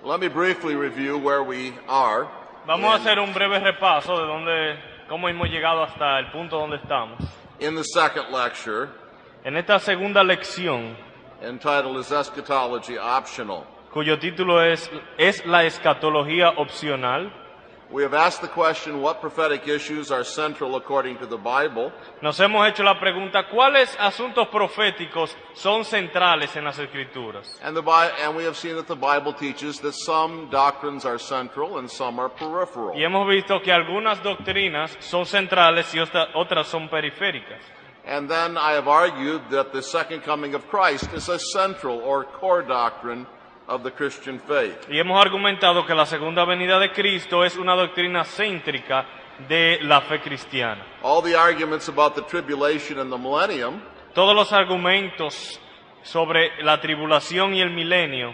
Let me briefly review where we are. Vamos a hacer un breve repaso de cómo hemos llegado hasta el punto donde estamos. In the second lecture, En esta segunda lección, entitled Is Eschatology Optional? cuyo título ¿Es la escatología opcional? We have asked the question, what prophetic issues are central according to the Bible? Nos hemos hecho la pregunta, ¿cuáles asuntos proféticos son centrales en las Escrituras? And we have seen that the Bible teaches that some doctrines are central and some are peripheral. Y hemos visto que algunas doctrinas son centrales y otras son periféricas. And then I have argued that the second coming of Christ is a central or core doctrine of the Christian faith. Y hemos argumentado que la segunda venida de Cristo es una doctrina céntrica de la fe cristiana. All the arguments about the tribulation and the millennium Todos los argumentos sobre la tribulación y el milenio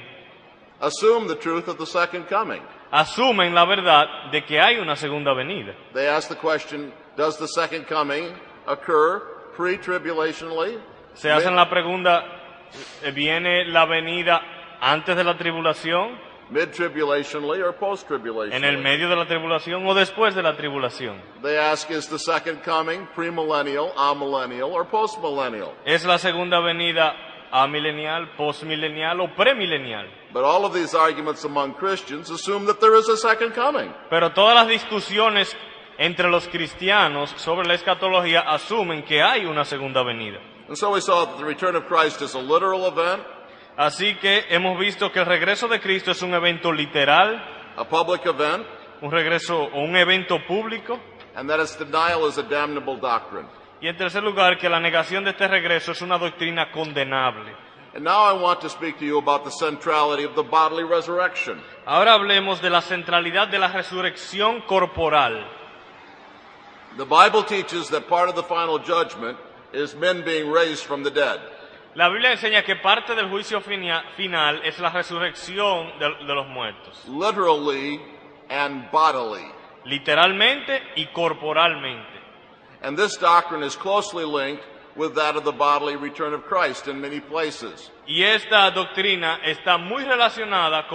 assume the truth of the second coming. asumen la verdad de que hay una segunda venida. They ask the question, does the second coming occur pre-tribulationally? Se hacen la pregunta, ¿viene la venida antes de la tribulación, Mid-tribulationally or post-tribulationally? en el medio de la tribulación o después de la tribulación? They ask, is the second coming premillennial, amillennial, or postmillennial? ¿Es la segunda venida amilenial, postmilenial o premilenial? But all of these arguments among Christians assume that there is a second coming. Pero todas las discusiones entre los cristianos sobre la escatología asumen que hay una segunda venida. And so we saw that the return of Christ is a literal event, Así que hemos visto que el regreso de Cristo es un evento literal, a public event, un regreso o un evento público, and that its denial is a damnable doctrine. y en tercer lugar que la negación de este regreso es una doctrina condenable. And now I want to speak to you about the centrality of the bodily resurrection. Ahora hablemos de la centralidad de la resurrección corporal. The Bible teaches that part of the final judgment is men being raised from the dead. La Biblia enseña que parte del juicio final es la resurrección de los muertos, Literally and bodily. literalmente y corporalmente. And this doctrine is closely linked with that of the bodily return of Christ in many places. Y esta doctrina está muy relacionada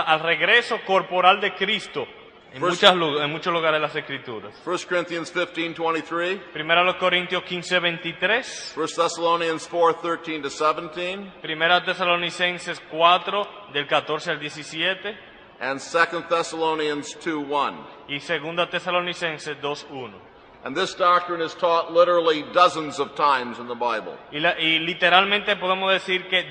al regreso corporal de Cristo en muchos lugares de las Escrituras. 1 Corinthians 15:23, Primera los Corintios 15:23, 1 Thessalonians 4:13-17, Primera Tesalonicenses 4 del 14 al 17 and 2 Thessalonians 2:1. y Segunda Tesalonicenses 2:1. And this doctrine is taught literally dozens of times in the Bible. Y literalmente podemos decir que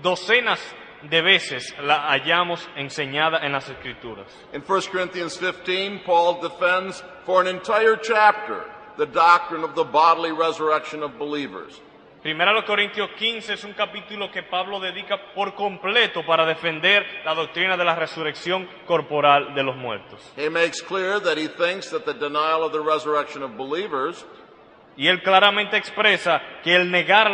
docenas de veces la hallamos enseñada en las Escrituras. In 1 Corinthians 15, Paul defends for an entire chapter the doctrine of the bodily resurrection of believers. Primera los Corintios 15 es un capítulo que Pablo dedica por completo para defender la doctrina de la resurrección corporal de los muertos. He makes clear that he thinks that the denial of the resurrection of believers Y él claramente expresa que el negar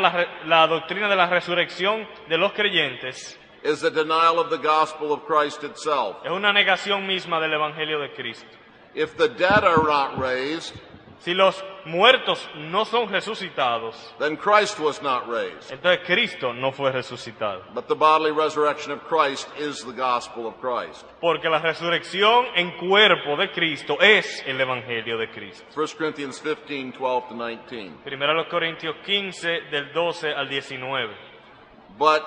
la doctrina de la resurrección de los creyentes is a denial of the gospel of Christ itself. es una negación misma del Evangelio de Cristo. If the dead are not raised, Si los muertos no son resucitados, then Christ was not raised. entonces Cristo no fue resucitado. But the bodily resurrection of Christ is the gospel of Christ. Porque la resurrección en cuerpo de Cristo es el Evangelio de Cristo. 1 Corinthians 15:12-19. Primero los Corintios 15 del 12 al 19. But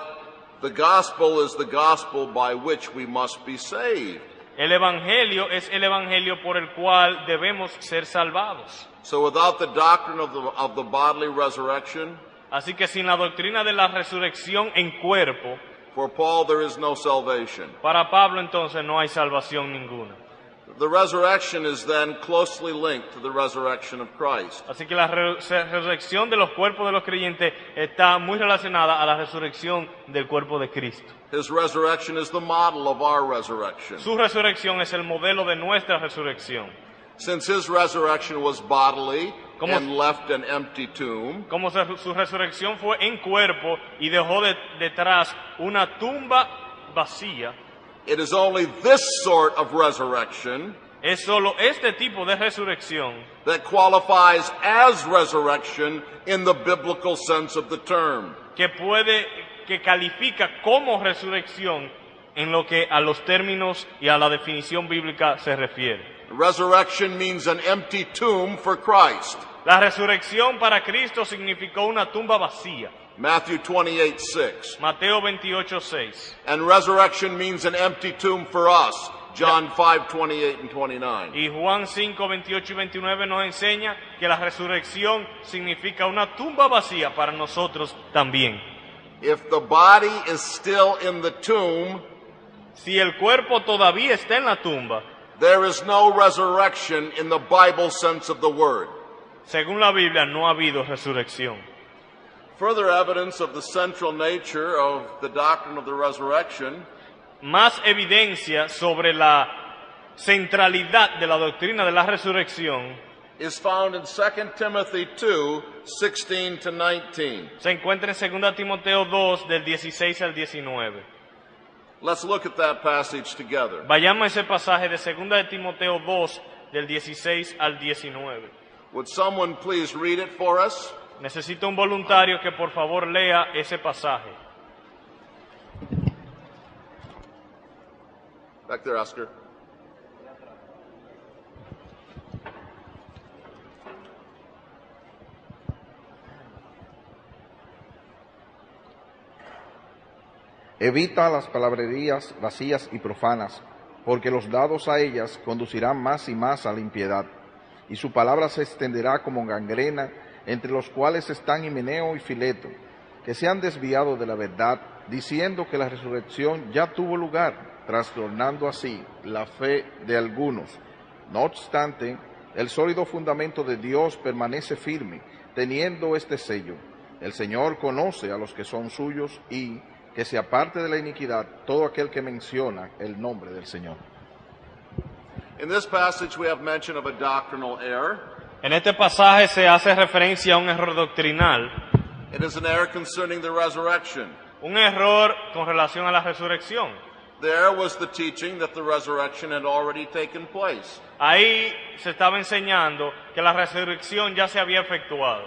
the gospel is the gospel by which we must be saved. El Evangelio es el Evangelio por el cual debemos ser salvados. So without the doctrine of the bodily resurrection, Así que sin la doctrina de la resurrección en cuerpo, for Paul there is no salvation. para Pablo entonces no hay salvación ninguna. The resurrection is then closely linked to the resurrection of Christ. Así que la resurrección de los cuerpos de los creyentes está muy relacionada a la resurrección del cuerpo de Cristo. His resurrection is the model of our resurrection. Su resurrección es el modelo de nuestra resurrección. Since his resurrection was bodily Como- and left an empty tomb, Como su resurrección fue en cuerpo y dejó detrás una tumba vacía, it is only this sort of resurrection es solo este tipo de resurrección that qualifies as resurrection in the biblical sense of the term. que puede que califica como resurrección en lo que a los términos y a la definición bíblica se refiere. Resurrection means an empty tomb for Christ. La resurrección para Cristo significó una tumba vacía. Matthew 28:6. Mateo 28:6. And resurrection means an empty tomb for us. John 5:28 and 29. Y Juan 5, 28 y 29 nos enseña que la resurrección significa una tumba vacía para nosotros también. If the body is still in the tomb, Si el cuerpo todavía está en la tumba, there is no resurrection in the Bible sense of the word. según la Biblia, no ha habido resurrección. Further evidence of the central nature of the doctrine of the resurrection Más evidencia sobre la centralidad de la doctrina de la resurrección is found in 2 Timothy 2:16 to 19. se encuentra en 2 Timoteo 2, del 16 al 19. Let's look at that passage together. Vayamos a ese pasaje de 2 de Timoteo 2, del 16 al 19. Would someone please read it for us? Necesito un voluntario que por favor lea ese pasaje. Back there, Oscar. Evita las palabrerías vacías y profanas, porque los dados a ellas conducirán más y más a la impiedad, y su palabra se extenderá como gangrena, entre los cuales están Himeneo y Fileto, que se han desviado de la verdad, diciendo que la resurrección ya tuvo lugar, trastornando así la fe de algunos. No obstante, el sólido fundamento de Dios permanece firme, teniendo este sello: el Señor conoce a los que son suyos, y que se aparte de la iniquidad todo aquel que menciona el nombre del Señor. In this passage we have mention of a doctrinal error. En este pasaje se hace referencia a un error doctrinal, It is an error concerning the resurrection. un error con relación a la resurrección. There was the teaching that the resurrection had already taken place. Ahí se estaba enseñando que la resurrección ya se había efectuado.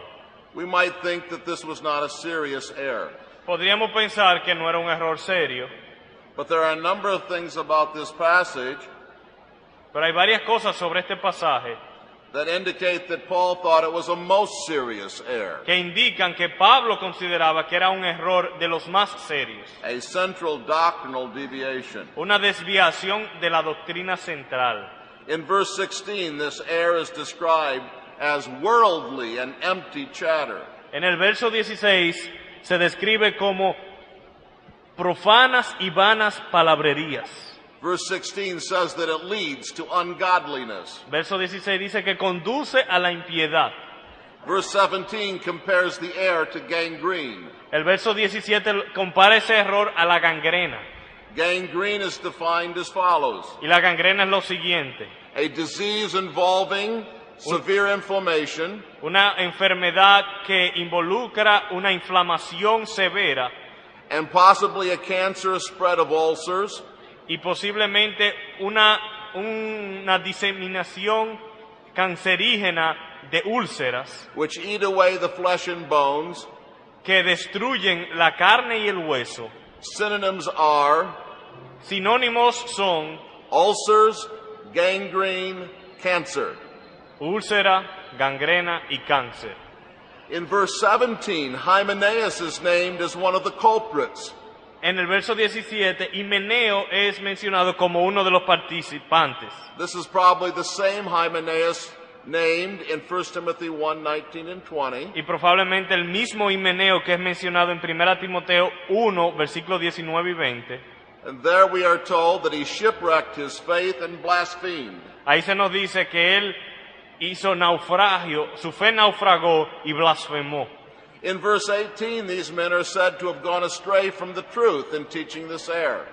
We might think that this was not a serious error, Podríamos pensar que no era un error serio, but there are a number of things about this passage pero hay varias cosas sobre este pasaje that indicate that Paul thought it was a most serious error, que indican que Pablo consideraba que era un error de los más serios, a central doctrinal deviation. una desviación de la doctrina central. In verse 16, this error is described as worldly and empty chatter. En el verso 16 se describe como profanas y vanas palabrerías. Verse 16 says that it leads to ungodliness. Verso 16 dice que conduce a la impiedad. Verse 17 compares the error to gangrene. El verso 17 compara ese error a la gangrena. Gangrene is defined as follows: Y la gangrena es lo siguiente: a disease involving severe inflammation, una enfermedad que involucra una inflamación severa and possibly a cancerous spread of ulcers, y posiblemente una diseminación cancerígena de úlceras which eat away the flesh and bones. que destruyen la carne y el hueso. Synonyms are Sinónimos son ulcers, gangrene, cancer. úlcera, gangrena y cáncer. In verse 17, Hymenaeus is named as one of the culprits. En el verso 17, Himeneo es mencionado como uno de los participantes. This is probably the same Hymenaeus named in 1 Timothy 1:19 and 20. Y probablemente el mismo Himeneo que es mencionado en 1 Timoteo 1, versículos 19 y 20. And there we are told that he shipwrecked his faith and blasphemed. Ahí se nos dice que él hizo naufragio, su fe naufragó y blasfemó. In verse 18, these men are said to have gone astray from the truth in teaching this error.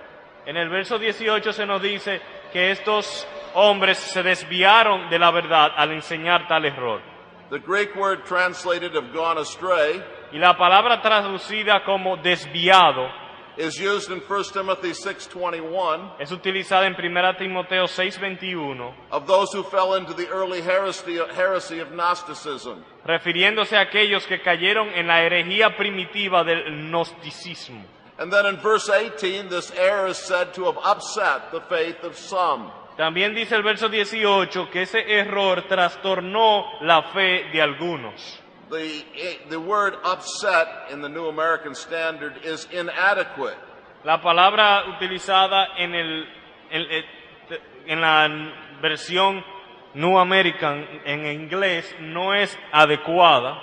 En el verso 18 se nos dice que estos hombres se desviaron de la verdad al enseñar tal error. The Greek word translated have gone astray Y la palabra traducida como desviado is used in 1 Timothy 6:21 es utilizada en 1 Timoteo 6:21, of those who fell into the early heresy of Gnosticism. refiriéndose a aquellos que cayeron en la herejía primitiva del gnosticismo. And then in verse 18, this error is said to have upset the faith of some. También dice el verso 18 que ese error trastornó la fe de algunos. The word upset in the New American Standard is inadequate. La palabra utilizada en la versión New American en inglés no es adecuada.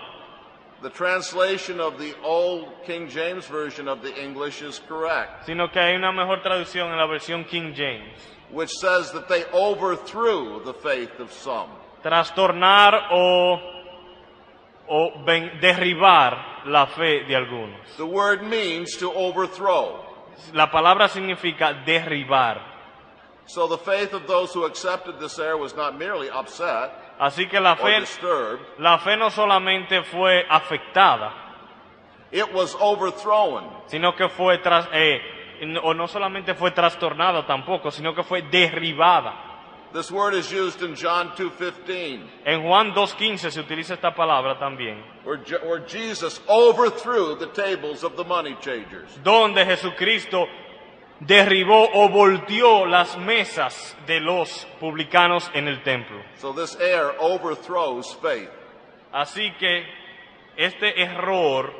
The translation of the old King James Version of the English is correct, Sino que hay una mejor traducción en la versión King James. which says that they overthrew the faith of some. Trastornar o derribar la fe de algunos. The word means to overthrow. La palabra significa derribar. So the faith of those who accepted this error was not merely upset Así que la or fe disturbed, no solamente fue afectada, it was overthrown. sino que no solamente fue trastornada tampoco, sino que fue derribada. This word is used in John 2:15, En Juan 2:15 se utiliza esta palabra también, where Jesus overthrew the tables of the money changers. donde Jesucristo derribó o volteó las mesas de los publicanos en el templo. So this error overthrows faith. Así que este error,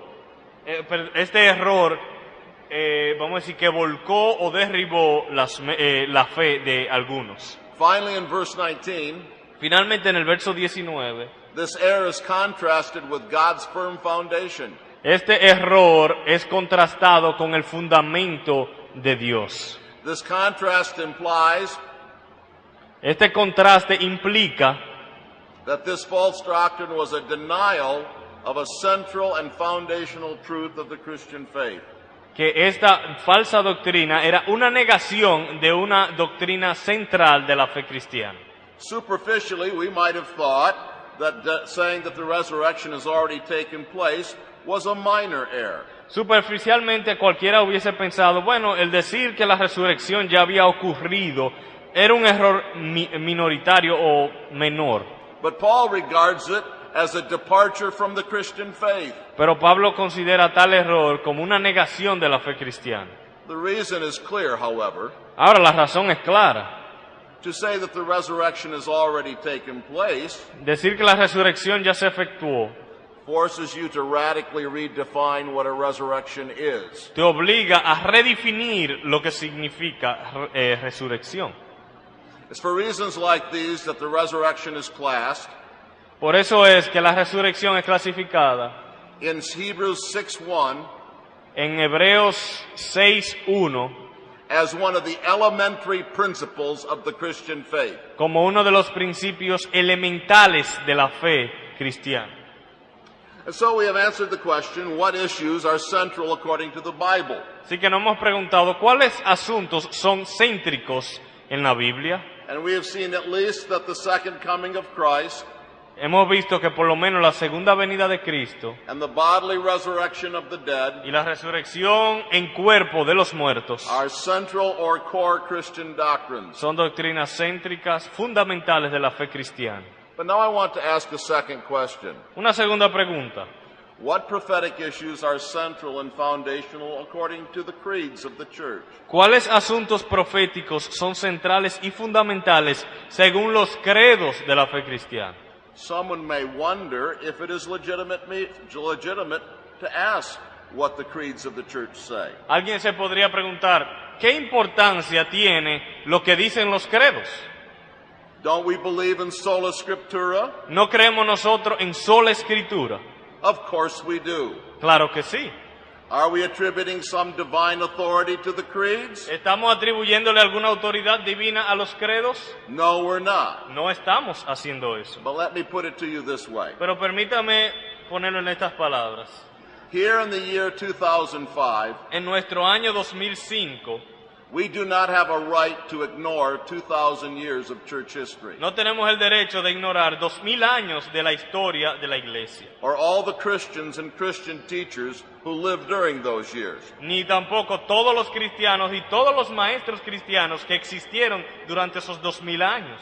vamos a decir que volcó o derribó la fe de algunos. Finally, in verse 19, Finalmente en el verso 19, this error is contrasted with God's firm foundation. este error es contrastado con el fundamento de Dios. This contrast implies Este contraste implica that this false doctrine was a denial of a central and foundational truth of the Christian faith. que esta falsa doctrina era una negación de una doctrina central de la fe cristiana. Superficially, we might have thought that saying that the resurrection has already taken place was a minor error. Superficialmente cualquiera hubiese pensado, bueno, el decir que la resurrección ya había ocurrido era un error minoritario o menor. But Paul regards it as a departure from the Christian faith. Pero Pablo considera tal error como una negación de la fe cristiana. The reason is clear, however. Ahora, la razón es clara. To say that the resurrection has already taken place Decir que la resurrección ya se efectuó forces you to radically redefine what a resurrection is. te obliga a redefinir lo que significa resurrección. It's for reasons like these that the resurrection is classed Por eso es que la resurrección es clasificada in Hebrews 6:1 en Hebreos 6:1 as one of the elementary principles of the Christian faith. como uno de los principios elementales de la fe cristiana. And so we have answered the question, what issues are central according to the Bible? Así que nos hemos preguntado cuáles asuntos son céntricos en la Biblia. And we have seen at least that the second coming of Christ Hemos visto que por lo menos la segunda venida de Cristo and the bodily resurrection of the dead y la resurrección en cuerpo de los muertos are central or core Christian doctrines. son doctrinas céntricas fundamentales de la fe cristiana. But now I want to ask a second question. Una segunda pregunta. What prophetic issues are central and foundational according to the creeds of the church? ¿Cuáles asuntos proféticos son centrales y fundamentales según los credos de la fe cristiana? Someone may wonder if it is legitimate to ask what the creeds of the church say. Alguien se podría preguntar, ¿qué importancia tiene lo que dicen los credos? Don't we believe in sola scriptura? ¿No creemos nosotros en sola escritura? Of course we do. Claro que sí. Are we attributing some divine authority to the creeds? ¿Estamos atribuyéndole alguna autoridad divina a los credos? No, we're not. No estamos haciendo eso. But let me put it to you this way. Pero permítame ponerlo en estas palabras. Here in the year 2005, En nuestro año 2005, we do not have a right to ignore 2,000 years of church history, no tenemos el derecho de ignorar 2000 años de la historia de la iglesia, or all the Christians and Christian teachers who lived during those years. ni tampoco todos los cristianos y todos los maestros cristianos que existieron durante esos 2000 años.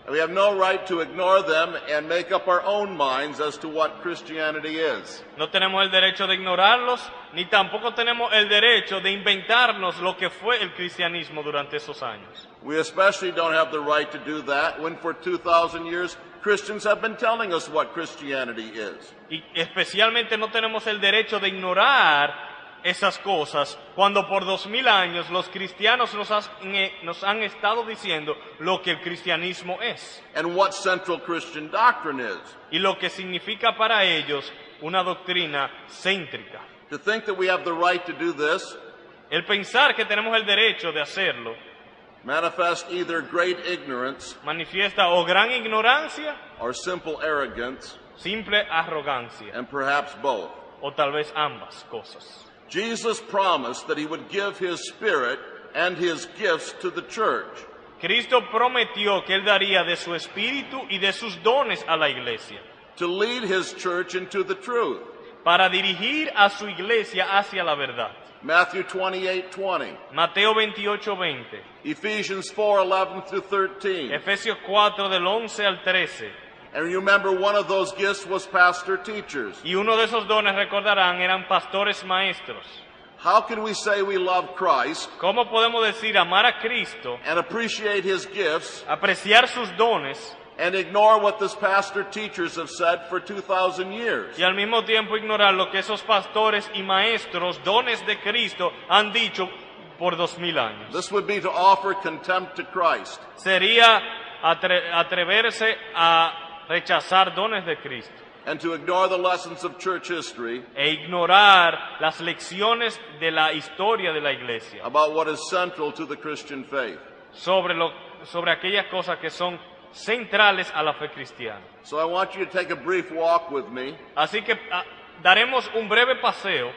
And we have no right to ignore them and make up our own minds as to what Christianity is. No tenemos el derecho de ignorarlos, ni tampoco tenemos el derecho de inventarnos lo que fue el cristianismo durante esos años. We especially don't have the right to do that when for 2,000 years Christians have been telling us what Christianity is. Y especialmente no tenemos el derecho de ignorar esas cosas cuando por 2000 años los cristianos nos han estado diciendo lo que el cristianismo es And what central Christian doctrine is. y lo que significa para ellos una doctrina céntrica. To think that we have the right to do this El pensar que tenemos el derecho de hacerlo manifests either great ignorance manifiesta o gran ignorancia, or simple arrogance, simple arrogancia, and perhaps both. o tal vez ambas cosas. Jesus promised that he would give his Spirit and his gifts to the church. Cristo prometió que Él daría de su espíritu y de sus dones a la iglesia, to lead his church into the truth. para dirigir a su iglesia hacia la verdad. Matthew 28:20, Mateo 28:20, Ephesians 4:11 through 13. Efesios 4 del 11 al 13. And remember, one of those gifts was pastor teachers. Y uno de esos dones, recordarán, eran pastores maestros. How can we say we love Christ ¿Cómo podemos decir amar a Cristo, and appreciate his gifts apreciar sus dones and ignore what these pastor teachers have said for 2,000 years? y al mismo tiempo ignorar lo que esos pastores y maestros, dones de Cristo, han dicho por 2000 años? This would be to offer contempt to Christ. Sería atreverse a rechazar dones de Cristo And to ignore the lessons of church history e ignorar las lecciones de la historia de la iglesia about what is central to the Christian faith. sobre aquellas cosas que son centrales a la fe cristiana. So I want you to take a brief walk with me Así que daremos un breve paseo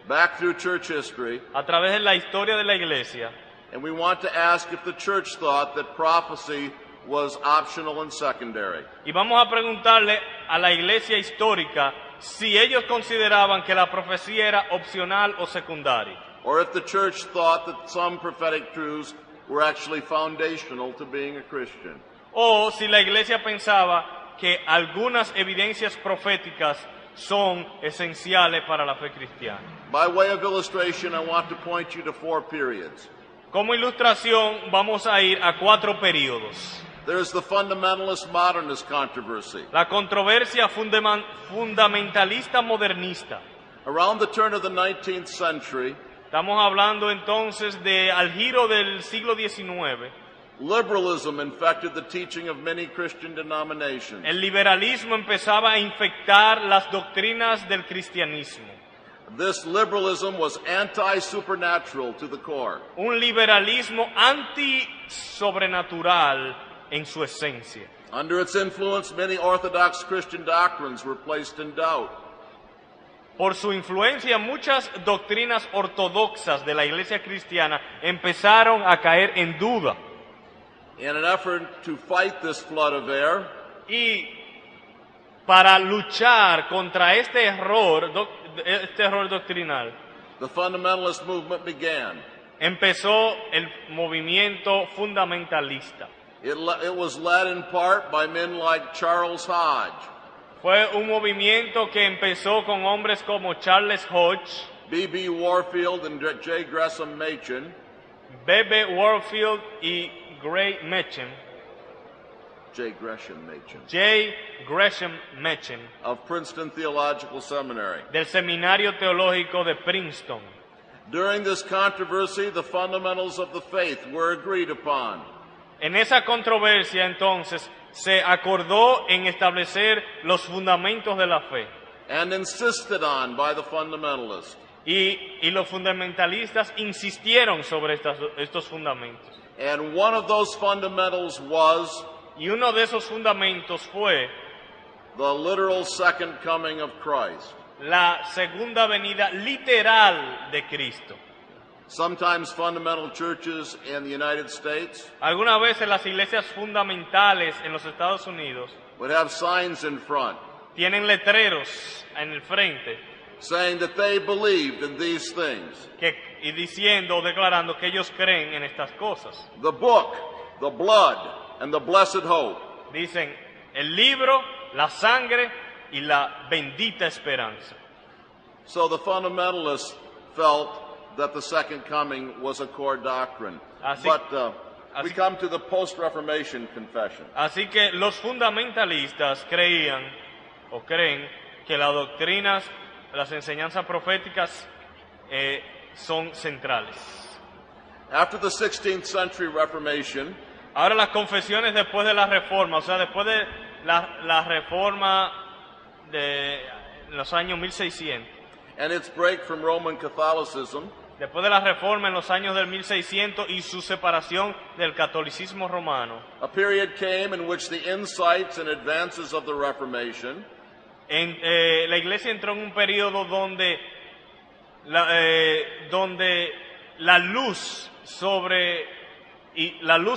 back through church history, a través de la historia de la iglesia and we want to ask if the church thought that prophecy was optional and secondary. y vamos a preguntarle a la iglesia histórica si ellos consideraban que la profecía era opcional o secundaria, Or if the church thought that some prophetic truths were actually foundational to being a Christian. o si la iglesia pensaba que algunas evidencias proféticas son esenciales para la fe cristiana. By way of illustration, I want to point you to 4 periods. Como ilustración vamos a ir a 4 períodos. There's the fundamentalist modernist controversy. La controversia fundamentalista modernista. Around the turn of the 19th century, Estamos hablando entonces de al giro del siglo XIX. liberalism infected the teaching of many Christian denominations. El liberalismo empezaba a infectar las doctrinas del cristianismo. This liberalism was anti-supernatural to the core. Un liberalismo anti-sobrenatural en su esencia. Under its influence, many Orthodox Christian doctrines were placed in doubt. Por su influencia, muchas doctrinas ortodoxas de la iglesia cristiana empezaron a caer en duda. In an effort to fight this flood of air, Y para luchar contra este error doctrinal, the fundamentalist movement began. empezó el movimiento fundamentalista. It was led in part by men like Charles Hodge, Fue un movimiento que empezó con hombres como Charles Hodge, B.B. Warfield, and J. Gresham Machen. B.B. Warfield y J. Gresham Machen Of Princeton Theological Seminary. del Seminario Teológico de Princeton. During this controversy, the fundamentals of the faith were agreed upon. En esa controversia entonces se acordó en establecer los fundamentos de la fe. And insisted on by the fundamentalists. Y los fundamentalistas insistieron sobre estos fundamentos. And one of those fundamentals was Y uno de esos fundamentos fue the literal second coming of Christ. la segunda venida literal de Cristo. Sometimes fundamental churches in the United States Algunas veces las iglesias fundamentales en los Estados Unidos would have signs in front tienen letreros en el frente saying that they believed in these things. y diciendo o declarando que ellos creen en estas cosas. The book, the blood, and the blessed hope. Dicen el libro, la sangre y la bendita esperanza. So the fundamentalists felt that the second coming was a core doctrine. Así- But we así- come to the post-Reformation confession. Así que los fundamentalistas creían o creen que las doctrinas, las enseñanzas proféticas son centrales. After the 16th century Reformation, Ahora las confesiones después de la reforma, o sea, después de la reforma de los años 1600, and its break from Roman Catholicism, después de la reforma en los años del 1600 y su separación del catolicismo romano, a period came in which the insights and advances of the Reformation la iglesia entró en un periodo donde la luz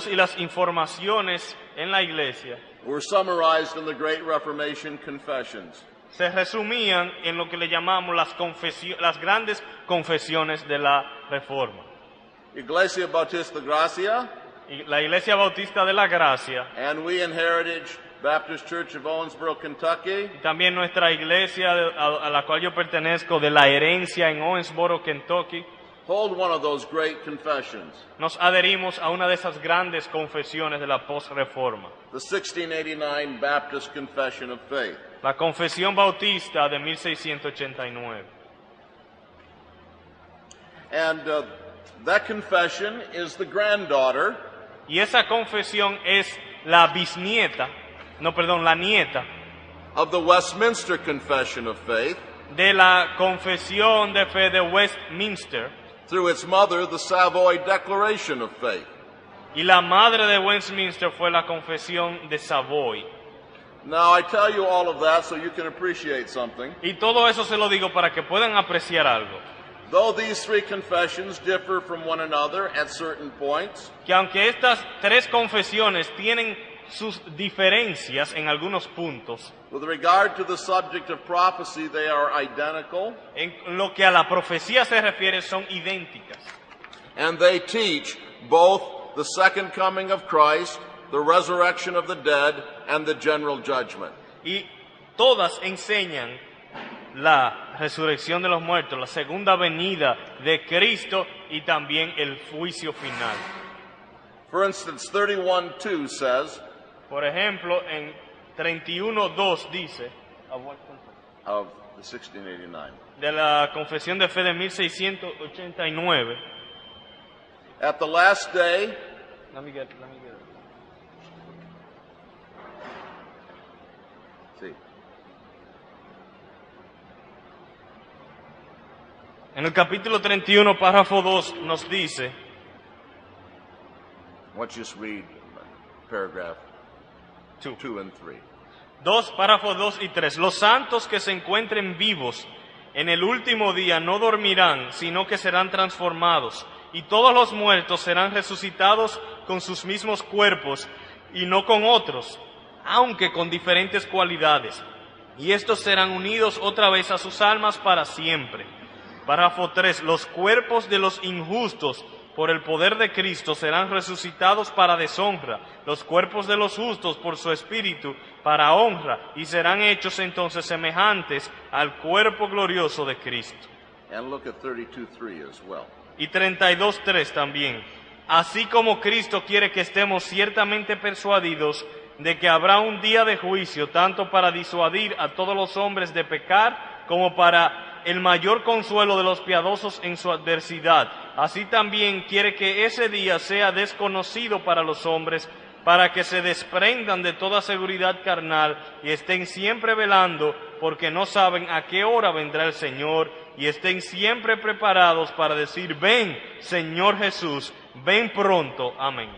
y las informaciones en la iglesia were summarized in the Great Reformation Confessions. se resumían en lo que le llamamos las grandes confesiones de la Reforma. Iglesia Bautista Gracia, Y la Iglesia Bautista de la Gracia, and we in Heritage Baptist Church of Owensboro, Kentucky, y también nuestra iglesia a la cual yo pertenezco, de la herencia en Owensboro, Kentucky, hold one of those great confessions, nos adherimos a una de esas grandes confesiones de la post-reforma, the 1689 Baptist Confession of Faith. la Confesión Bautista de 1689. And that confession is the granddaughter Y esa confesión es la nieta of the Westminster Confession of Faith, de la Confesión de Fe de Westminster, through its mother, the Savoy Declaration of Faith. y la madre de Westminster fue la Confesión de Savoy. Now, I tell you all of that so you can appreciate something. Y todo eso se lo digo para que puedan apreciar algo. Though these three confessions differ from one another at certain points, Que aunque estas tres confesiones tienen sus diferencias en algunos puntos, with regard to the subject of prophecy, they are identical, en lo que a la profecía se refiere son idénticas. and they teach both the second coming of Christ, the resurrection of the dead, and the general judgment. Y todas enseñan la resurrección de los muertos, la segunda venida de Cristo y también el juicio final. For instance, 31:2 says, Por ejemplo, en 31.2 dice, of the 1689, de la Confesión de Fe de 1689, at the last day, let me get it. see, En el capítulo 31, párrafo 2, nos dice, let's just read paragraph 2 and 3. Párrafos 2 y 3. Los santos que se encuentren vivos en el último día no dormirán, sino que serán transformados, y todos los muertos serán resucitados con sus mismos cuerpos y no con otros, aunque con diferentes cualidades, y estos serán unidos otra vez a sus almas para siempre. Párrafo 3. Los cuerpos de los injustos por el poder de Cristo serán resucitados para deshonra, los cuerpos de los justos por su espíritu para honra, y serán hechos entonces semejantes al cuerpo glorioso de Cristo. And look at 32:3 as well. Y 32.3 también. Así como Cristo quiere que estemos ciertamente persuadidos de que habrá un día de juicio, tanto para disuadir a todos los hombres de pecar, como para el mayor consuelo de los piadosos en su adversidad. Así también quiere que ese día sea desconocido para los hombres, para que se desprendan de toda seguridad carnal y estén siempre velando, porque no saben a qué hora vendrá el Señor, y estén siempre preparados para decir, ven, Señor Jesús, ven pronto. Amén.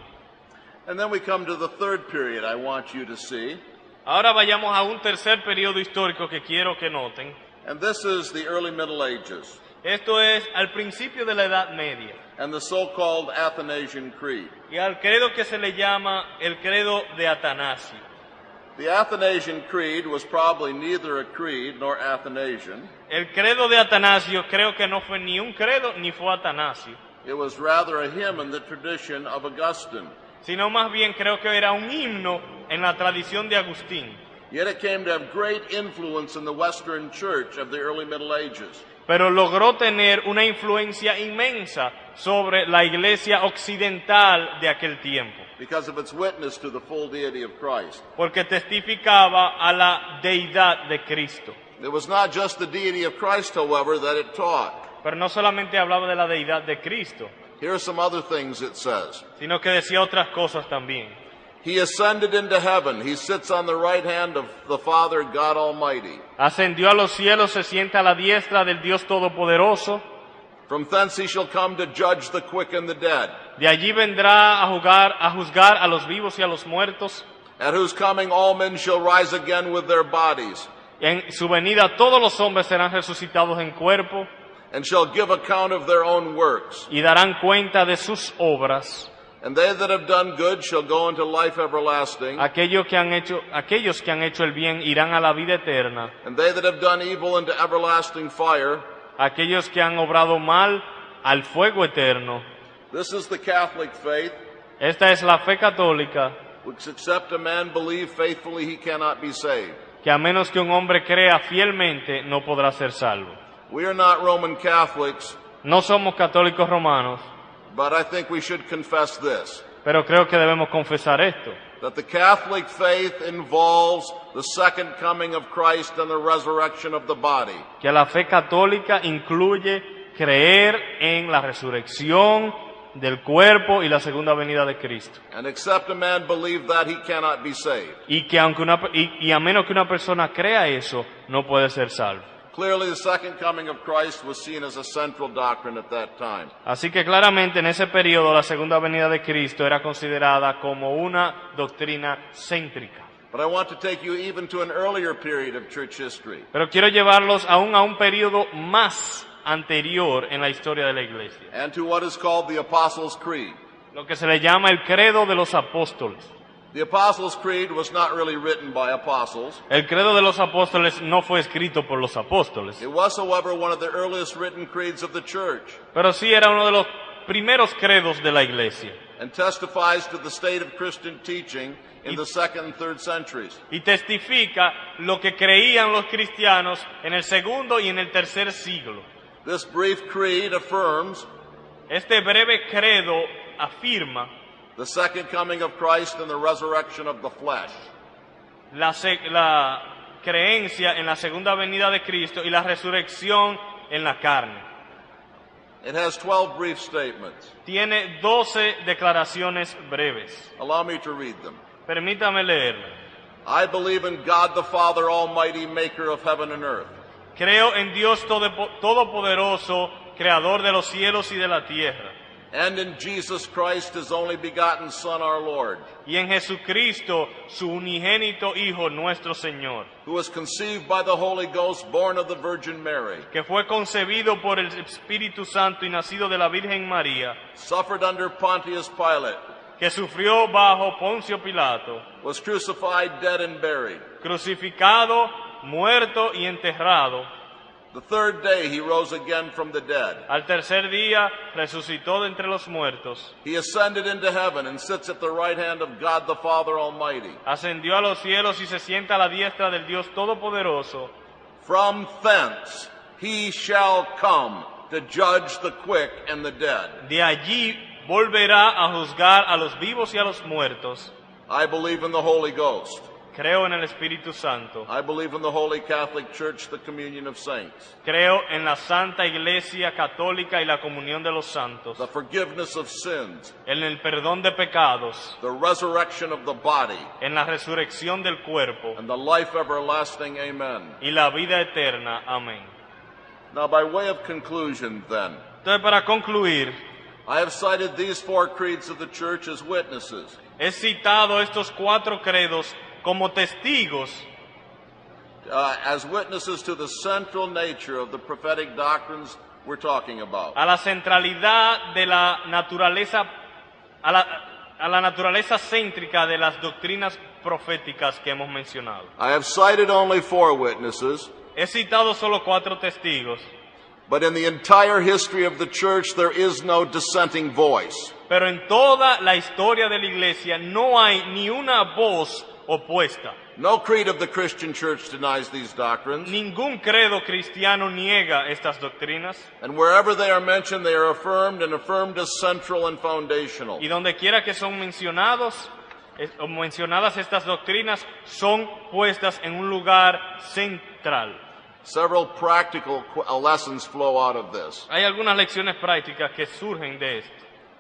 And then we come to the third period I want you to see, Ahora vayamos a un tercer periodo histórico que quiero que noten. and this is the early Middle Ages Esto es al principio de la Edad Media and the so-called Athanasian Creed. y al credo que se le llama el credo de Atanasio. The Athanasian Creed was probably neither a creed nor Athanasian. El credo de Atanasio creo que no fue ni un credo ni fue Atanasio. It was rather a hymn in the tradition of Augustine. sino más bien creo que era un himno en la tradición de Agustín. Yet it came to have great influence in the Western Church of the early Middle Ages. Pero logró tener una influencia inmensa sobre la iglesia occidental de aquel tiempo, Because of its witness to the full deity of Christ. porque testificaba a la deidad de Cristo. It was not just the deity of Christ, however, that it taught. Pero no solamente hablaba de la deidad de Cristo, Here are some other things it says. sino que decía otras cosas también. He ascended into heaven. He sits on the right hand of the Father, God Almighty. Ascendió a los cielos, se sienta a la diestra del Dios Todopoderoso. From thence he shall come to judge the quick and the dead, De allí vendrá a juzgar a los vivos y a los muertos. at whose coming all men shall rise again with their bodies, En su venida todos los hombres serán resucitados en cuerpo and shall give account of their own works. y darán cuenta de sus obras. And they that have done good shall go into life everlasting, Aquellos que han hecho el bien irán a la vida eterna. and they that have done evil into everlasting fire. Aquellos que han obrado mal al fuego eterno. This is the Catholic faith, Esta es la fe católica, which except a man believe faithfully, he cannot be saved. que a menos que un hombre crea fielmente no podrá ser salvo. We are not Roman Catholics, No somos católicos romanos, but I think we should confess this, pero creo que debemos confesar esto, that the Catholic faith involves the second coming of Christ and the resurrection of the body. que la fe católica incluye creer en la resurrección del cuerpo y la segunda venida de Cristo. And except a man believe that, he cannot be saved. Y que y a menos que una persona crea eso, no puede ser salvo. Clearly, the second coming of Christ was seen as a central doctrine at that time. Así que claramente en ese periodo la segunda venida de Cristo era considerada como una doctrina céntrica. But I want to take you even to an earlier period of church history. Pero quiero llevarlos aún a un periodo más anterior en la historia de la iglesia, And to what is called the Apostles' Creed. lo que se le llama el credo de los apóstoles. The Apostles' Creed was not really written by apostles. El credo de los apóstoles no fue escrito por los apóstoles, It was, however, one of the earliest written creeds of the church, pero sí era uno de los primeros credos de la iglesia and testifies to the state of Christian teaching in the 2nd and 3rd centuries. y testifica lo que creían los cristianos en el segundo y en el tercer siglo. This brief creed affirms Este breve credo afirma the second coming of Christ and the resurrection of the flesh. la creencia en la segunda venida de Cristo y la resurrección en la carne. It has 12 brief statements. Tiene 12 declaraciones breves. Allow me to read them. Permítame leerla. I believe in God the Father Almighty, maker of heaven and earth. Creo en Dios Todopoderoso, creador de los cielos y de la tierra, And in Jesus Christ, his only begotten Son, our Lord, y en Jesucristo, su unigénito Hijo, nuestro Señor, who was conceived by the Holy Ghost, born of the Virgin Mary, que fue concebido por el Espíritu Santo y nacido de la Virgen María, suffered under Pontius Pilate, que sufrió bajo Poncio Pilato, was crucified, dead, and buried. crucificado, muerto y enterrado. The third day he rose again from the dead. Al tercer día resucitó de entre los muertos, He ascended into heaven and sits at the right hand of God the Father Almighty. ascendió a los cielos y se sienta a la diestra del Dios Todopoderoso. From thence he shall come to judge the quick and the dead. De allí volverá a juzgar a los vivos y a los muertos. I believe in the Holy Ghost. Creo en el Espíritu Santo. I believe in the Holy Catholic Church, the communion of saints, Creo en la Santa Iglesia Católica y la comunión de los santos, the forgiveness of sins, en el perdón de pecados, the resurrection of the body, en la resurrección del cuerpo and the life everlasting. Amen. y la vida eterna. Amén. Now, by way of conclusion, then, Entonces, para concluir, I have cited these 4 creeds of the church as witnesses. he citado estos 4 credos como testigos, As witnesses to the central nature of the prophetic doctrines we're talking about. a la centralidad de la naturaleza, a la naturaleza céntrica de las doctrinas proféticas que hemos mencionado. I have cited only 4 witnesses, He citado solo 4 testigos, but in the entire history of the church there is no dissenting voice. Pero en toda la historia de la iglesia no hay ni una voz opuesta. No creed of the Christian church denies these doctrines, Ningún credo cristiano niega estas doctrinas. and wherever they are mentioned, they are affirmed and affirmed as central and foundational. Y donde quiera que son mencionadas estas doctrinas, son puestas en un lugar central. Several practical lessons flow out of this. Hay algunas lecciones prácticas que surgen de esto.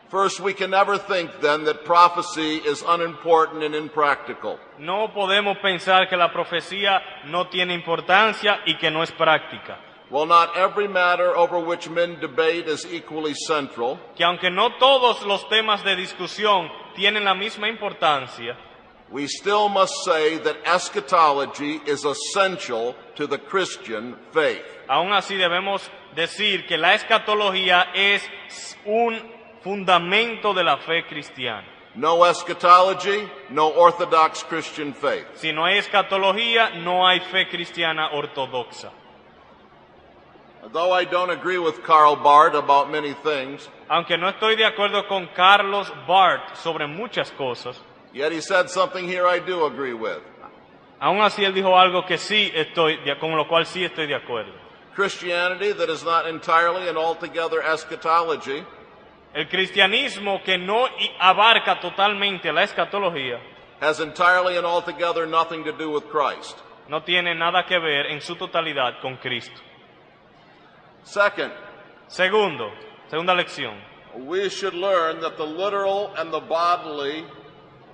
First, we can never think then that prophecy is unimportant and impractical. No podemos pensar que la profecía no tiene importancia y que no es práctica. While not every matter over which men debate is equally central, Que aunque no todos los temas de discusión tienen la misma importancia, we still must say that eschatology is essential to the Christian faith. aún así debemos decir que la escatología es un fundamento de la fe cristiana. No eschatology, no orthodox Christian faith. Si no hay escatología, no hay fe cristiana ortodoxa. Though I don't agree with Karl Barth about many things, Aunque no estoy de acuerdo con Carlos Barth sobre muchas cosas, yet he said something here I do agree with. aún así él dijo algo que con lo cual sí estoy de acuerdo. Christianity that is not entirely and altogether eschatology El cristianismo que no abarca totalmente la escatología has entirely and altogether nothing to do with Christ. no tiene nada que ver en su totalidad con Cristo. Second, Segunda lección. we should learn that the literal and the bodily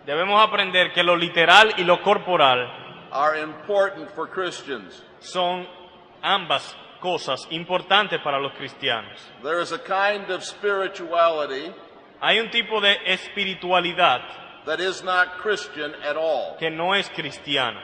Debemos aprender que lo literal y lo corporal are important for Christians. son ambas cosas importantes para los cristianos. There is a kind of spirituality Hay un tipo de espiritualidad that is not Christian at all. que no es cristiana.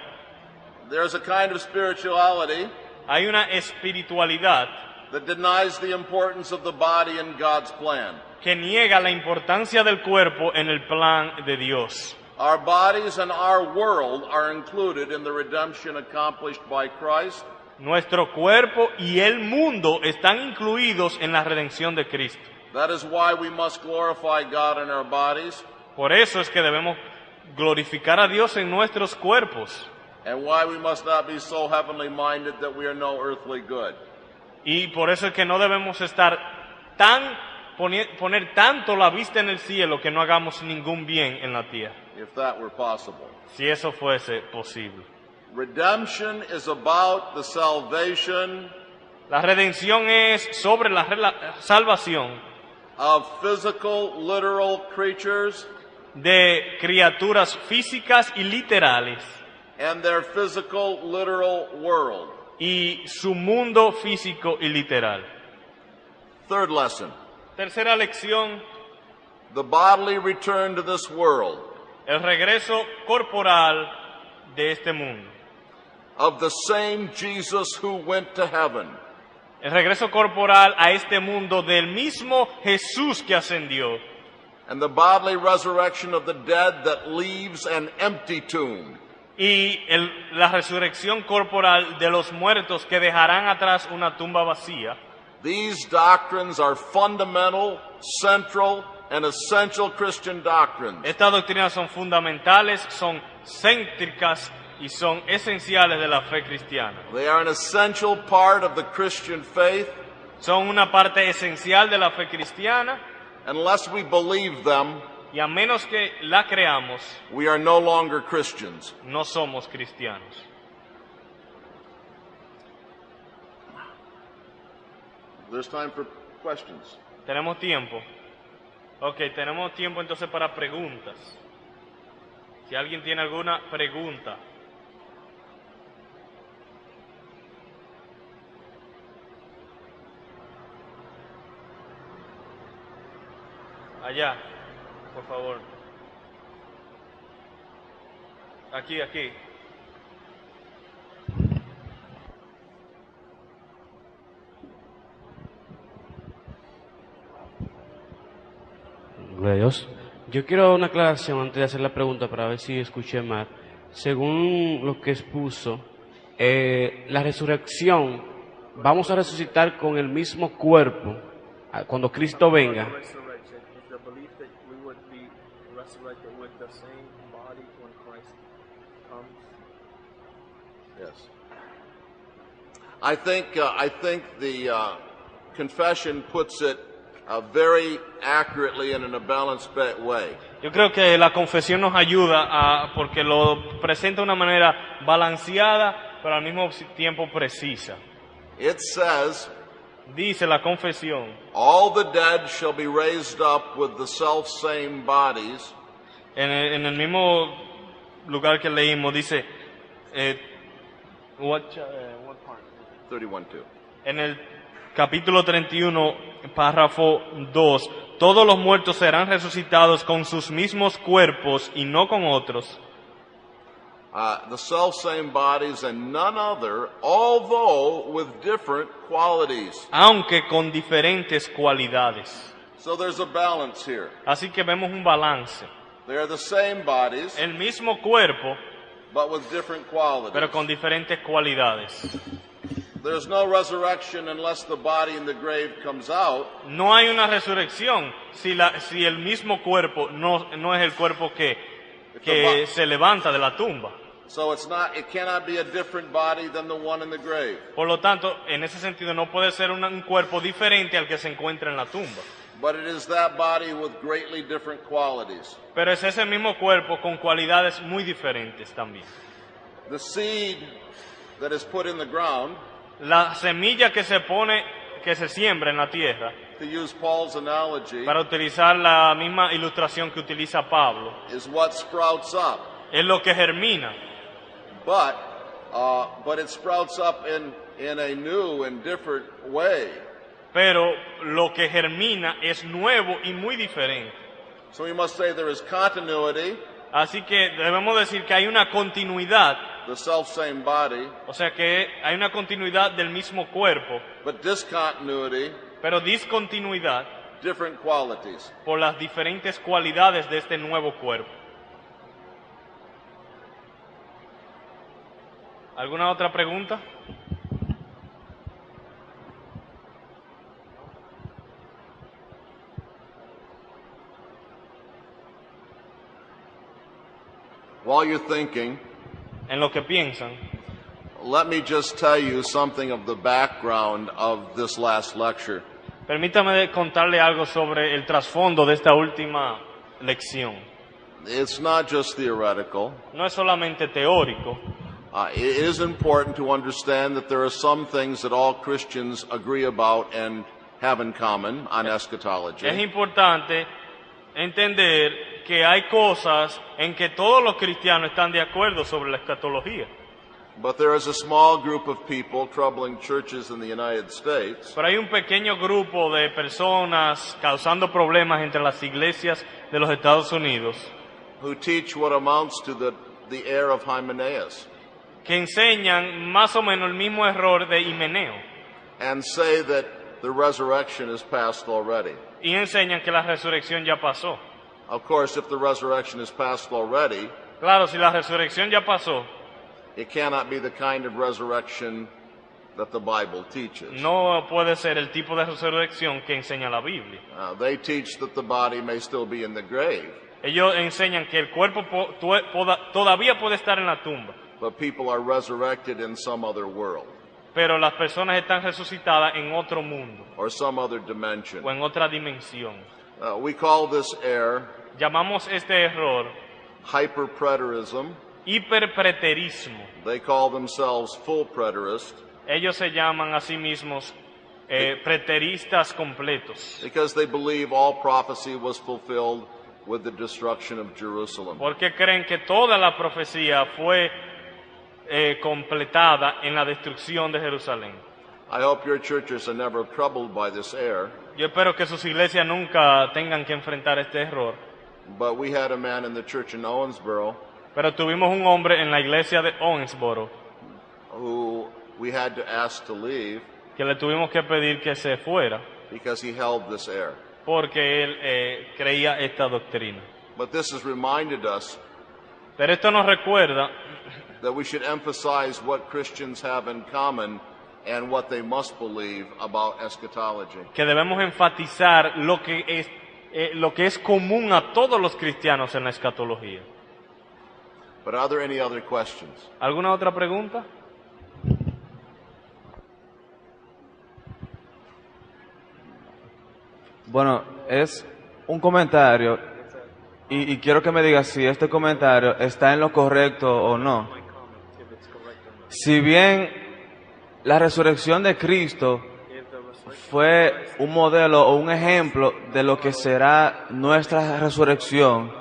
There is a kind of spirituality Hay una espiritualidad that denies the importance of the body in God's plan. que niega la importancia del cuerpo en el plan de Dios. Our bodies and our world are included in the redemption accomplished by Christ, Nuestro cuerpo y el mundo están incluidos en la redención de Cristo. that is why we must glorify God in our bodies, Por eso es que debemos glorificar a Dios en nuestros cuerpos. and why we must not be so heavenly minded that we are no earthly good. Y por eso es que no debemos estar poner tanto la vista en el cielo que no hagamos ningún bien en la tierra, If that were possible. si eso fuese posible. Redemption is about the salvation La redención es sobre la salvación of physical, literal creatures de criaturas físicas y literales and their physical, literal world. y su mundo físico y literal. Third lesson, Tercera lección, the bodily return to this world el regreso corporal de este mundo. of the same Jesus who went to heaven El regreso corporal a este mundo del mismo Jesús que ascendió. and the bodily resurrection of the dead that leaves an empty tomb. Y la resurrección corporal de los muertos que dejarán atrás una tumba vacía. These doctrines are fundamental, central, and essential Christian doctrines. Estas doctrinas son fundamentales, son céntricas y son esenciales de la fe cristiana. They are an essential part of the Christian faith. Son una parte esencial de la fe cristiana Unless we believe them, y a menos que la creamos, we are no longer Christians. no somos cristianos. There's time for questions. ¿Tenemos tiempo? Ok, tenemos tiempo entonces para preguntas. Si alguien tiene alguna pregunta. Allá, por favor. Aquí. Gloria a Dios. Yo quiero una aclaración antes de hacer la pregunta para ver si escuché mal. Según lo que expuso, la resurrección, vamos a resucitar con el mismo cuerpo cuando Cristo venga. the belief that we would be resurrected with the same body when Christ comes? Yes. I think the confession puts it very accurately and in a balanced way. Yo creo que la confesión nos ayuda porque lo presenta de una manera balanceada, pero al mismo tiempo precisa. It says, Dice la confesión, all the dead shall be raised up with the self-same bodies, en el mismo lugar que leímos, dice, what part? 31:2. En el capítulo 31, párrafo 2, todos los muertos serán resucitados con sus mismos cuerpos y no con otros. The self-same bodies and none other, although with different qualities. Aunque con diferentes cualidades. So there's a balance here. Así que vemos un balance. They are the same bodies, El mismo cuerpo, but with different qualities. pero con diferentes cualidades. There's no resurrection unless the body in the grave comes out. No hay una resurrección si el mismo cuerpo no es el cuerpo que se levanta de la tumba. So it cannot be a different body than the one in the grave. Por lo tanto, en ese sentido no puede ser un cuerpo diferente al que se encuentra en la tumba. But it is that body with greatly different qualities. Pero es ese mismo cuerpo con cualidades muy diferentes también. The seed that is put in the ground, La semilla que se siembra en la tierra, to use Paul's analogy, para utilizar la misma ilustración que utiliza Pablo, is what sprouts up. es lo que germina. But it sprouts up in a new and different way. Pero lo que germina es nuevo y muy diferente. So we must say there is continuity, Así que debemos decir que hay una continuidad, the self-same body, o sea que hay una continuidad del mismo cuerpo, but discontinuity, pero discontinuidad different qualities. por las diferentes cualidades de este nuevo cuerpo. ¿Alguna otra pregunta? While you're thinking, En lo que piensan, let me just tell you something of the background of this last lecture. permítame contarle algo sobre el trasfondo de esta última lección. It's not just theoretical. No es solamente teórico. It is important to understand that there are some things that all Christians agree about and have in common on eschatology. Es importante entender que hay cosas en que todos los cristianos están de acuerdo sobre la escatología. But there is a small group of people troubling churches in the United States Pero hay un pequeño grupo de personas causando problemas entre las iglesias de los Estados Unidos who teach what amounts to the error of Hymenaeus que enseñan más o menos el mismo error de Himeneo and say that the resurrection is past already. y enseñan que la resurrección ya pasó. Of course, if the resurrection is past already, Claro, si la resurrección ya pasó, it cannot be the kind of resurrection that the Bible teaches. no puede ser el tipo de resurrección que enseña la Biblia. They teach that the body may still be in the grave, Ellos enseñan que el cuerpo todavía puede estar en la tumba, but people are resurrected in some other world pero las personas están resucitadas en otro mundo or some other dimension. o en otra dimensión. We call this error Llamamos este error hyperpreterism. hiperpreterismo. They call themselves full preterists Ellos se llaman a sí mismos preteristas completos, because they believe all prophecy was fulfilled with the destruction of Jerusalem. porque creen que toda la profecía fue completada en la destrucción de Jerusalén. I hope your churches are never troubled by this error, Yo espero que sus iglesias nunca tengan que enfrentar este error, but we had a man in the church in Owensboro pero tuvimos un hombre en la iglesia de Owensboro who we had to ask to leave que le tuvimos que pedir que se fuera because he held this error. porque él creía esta doctrina. But this has reminded us Pero esto nos recuerda that we should emphasize what Christians have in common and what they must believe about eschatology. que debemos enfatizar lo que lo que es común a todos los cristianos en la escatología. But are there any other questions? ¿Alguna otra pregunta? Bueno, es un comentario y quiero que me digas si este comentario está en lo correcto o no. Si bien la resurrección de Cristo fue un modelo o un ejemplo de lo que será nuestra resurrección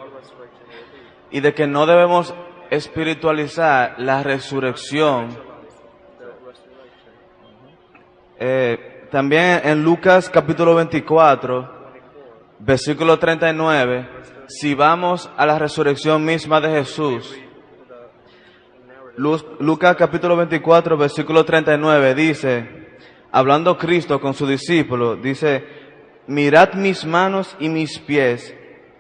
y de que no debemos espiritualizar la resurrección, también en Lucas capítulo 24, versículo 39, si vamos a la resurrección misma de Jesús, Lucas capítulo 24, versículo 39 dice, hablando Cristo con su discípulo, dice, mirad mis manos y mis pies,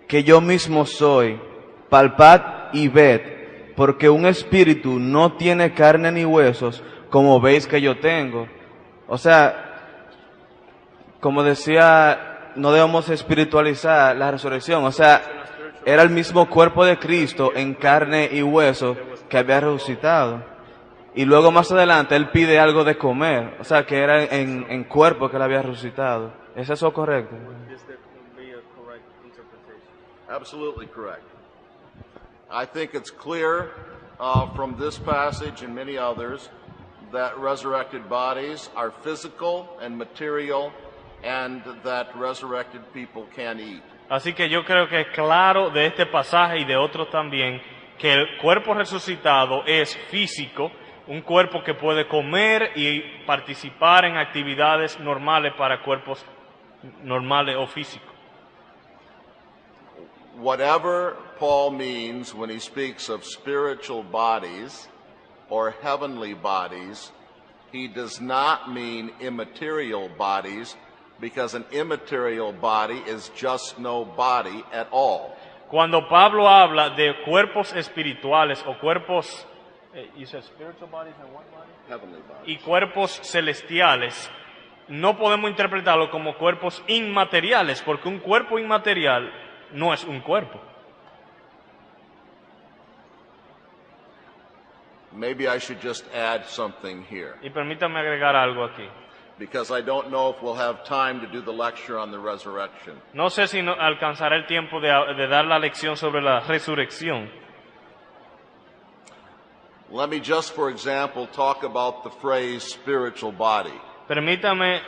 que yo mismo soy, palpad y ved, porque un espíritu no tiene carne ni huesos, como veis que yo tengo. O sea, como decía, no debemos espiritualizar la resurrección. O sea, era el mismo cuerpo de Cristo en carne y hueso que había resucitado. Y luego más adelante Él pide algo de comer. O sea, que era en cuerpo que Él había resucitado. ¿Es eso correcto? Is that would be a correct interpretation? Absolutely correct. I think it's clear from this passage and many others that resurrected bodies are physical and material, and that resurrected people can eat. Así que yo creo que es claro de este pasaje y de otros también que el cuerpo resucitado es físico, un cuerpo que puede comer y participar en actividades normales para cuerpos normales o físicos. Whatever Paul means when he speaks of spiritual bodies or heavenly bodies, he does not mean immaterial bodies, because an immaterial body is just no body at all. Cuando Pablo habla de cuerpos espirituales o cuerpos you said spiritual bodies and what body? Heavenly bodies. Y cuerpos celestiales, no podemos interpretarlo como cuerpos inmateriales, porque un cuerpo inmaterial no es un cuerpo. Maybe I should just add something here, Y permítame agregar algo aquí. because I don't know if we'll have time to do the lecture on the resurrection. No sé si alcanzará el tiempo de dar la lección sobre la resurrección. Let me just, for example, talk about the phrase spiritual body. Permítame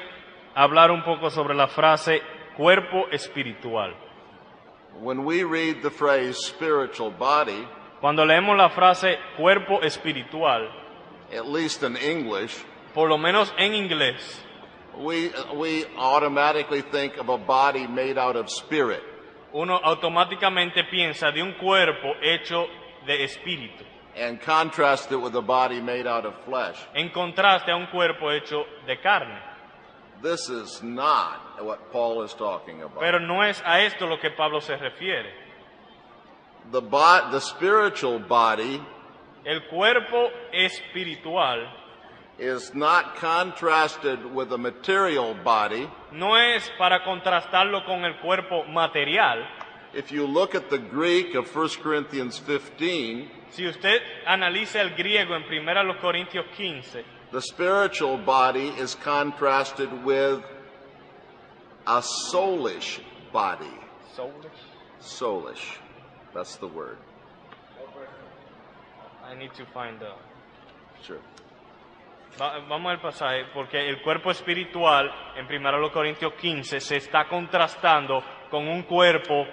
hablar un poco sobre la frase cuerpo espiritual. When we read the phrase spiritual body, Cuando leemos la frase cuerpo espiritual, at least in English, por lo menos en inglés, we automatically think of a body made out of spirit. uno automáticamente piensa de un cuerpo hecho de espíritu, And contrast it with a body made out of flesh. en contraste a un cuerpo hecho de carne. This is not what Paul is talking about. Pero no es a esto lo que Pablo se refiere. The spiritual body El cuerpo espiritual is not contrasted with a material body. no es para contrastarlo con el cuerpo material. If you look at the Greek of 1 Corinthians 15, Si usted analiza el griego en 1 Corintios 15, the spiritual body is contrasted with a soulish body. Soulish. That's the word. I need to find the... Sure. Vamos al pasaje, porque el cuerpo espiritual en 1 Corintios 15 se está contrastando con un cuerpo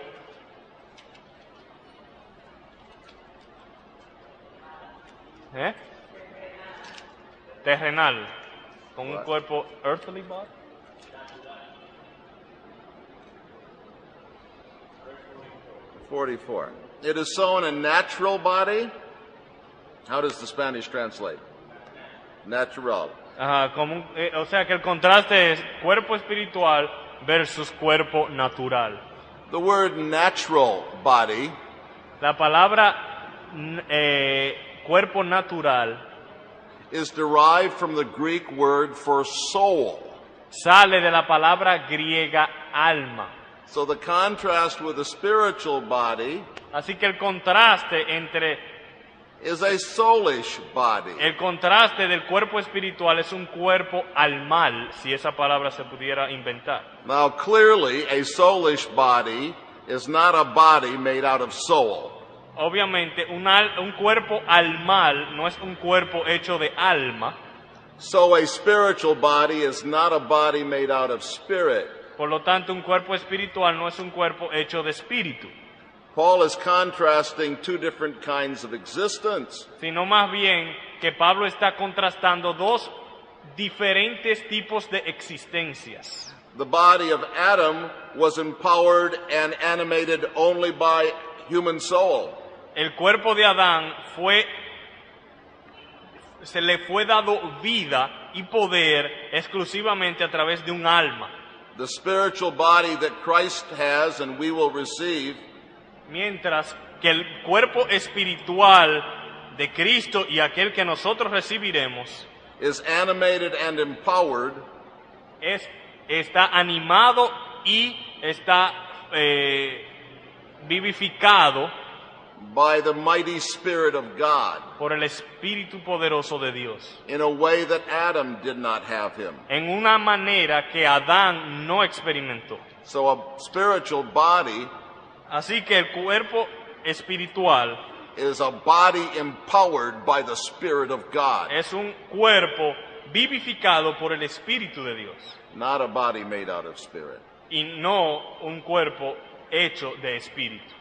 terrenal, con un cuerpo earthly body. .44. It is so in a natural body. How does the Spanish translate? Natural. Ajá, o sea que el contraste es cuerpo espiritual versus cuerpo natural. The word natural body La palabra cuerpo natural is derived from the Greek word for soul. sale de la palabra griega alma. So the contrast with a spiritual body Así que el contraste entre is a soulish body. el contraste del cuerpo espiritual es un cuerpo al mal, si esa palabra se pudiera inventar. Now clearly a soulish body is not a body made out of soul. Obviamente, un cuerpo al mal no es un cuerpo hecho de alma. So a spiritual body is not a body made out of spirit. Por lo tanto, un cuerpo espiritual no es un cuerpo hecho de espíritu, Paul is contrasting two different kinds of existence. sino más bien que Pablo está contrastando dos diferentes tipos de existencias. The body of Adam was empowered and animated only by human soul. El cuerpo de Adán se le fue dado vida y poder exclusivamente a través de un alma. The spiritual body that Christ has and we will receive Mientras que el cuerpo espiritual de Cristo y aquel que nosotros recibiremos is animated and empowered está animado y está vivificado by the mighty Spirit of God por el Espíritu poderoso de Dios, in a way that Adam did not have him. en una manera que Adán no experimentó. So a spiritual body Así que el cuerpo espiritual is a body empowered by the Spirit of God, es un cuerpo vivificado por el Espíritu de Dios not a body made out of spirit. y no un cuerpo hecho de espíritu.